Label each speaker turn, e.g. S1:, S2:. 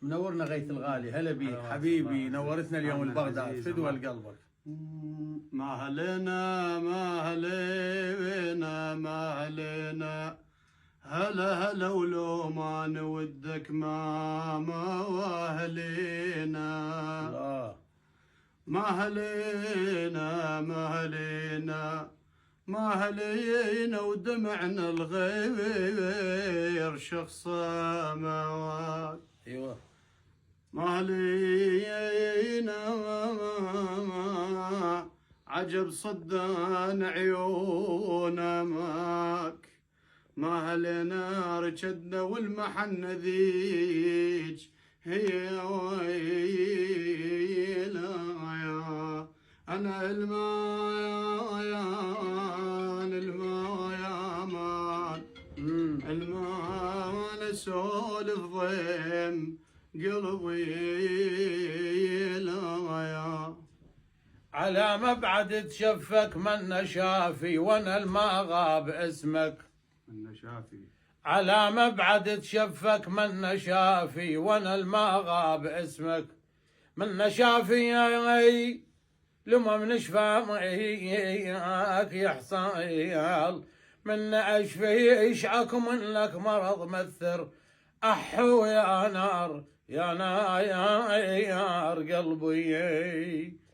S1: منورنا غيث الغالي، هلا بيك حبيبي، نورتنا اليوم البغداد، فدوى لقلبك.
S2: ما علينا ما علينا ما علينا، هلا هلا ولو ما نودك ما واهلينا. ما علينا ما علينا ما علينا، ودمعنا الغير شخص مواد.
S1: ايوه
S2: ما علينا عجب صدان عيونا ماك. ما علينا رشدنا والمحن ذيج هي ويلا يا انا الماء يا مان الماء انا سولف ضيم قلبي لا.
S1: على مبعد تشفك من شافي وانا الما غاب اسمك.
S2: من شافي
S1: على مبعد تشفك من شافي وانا الما غاب اسمك. من شافي يا لما منشفى معيك يحصل من اشفي اشعك من لك مرض مثر. احو يا نار يا نار قلبي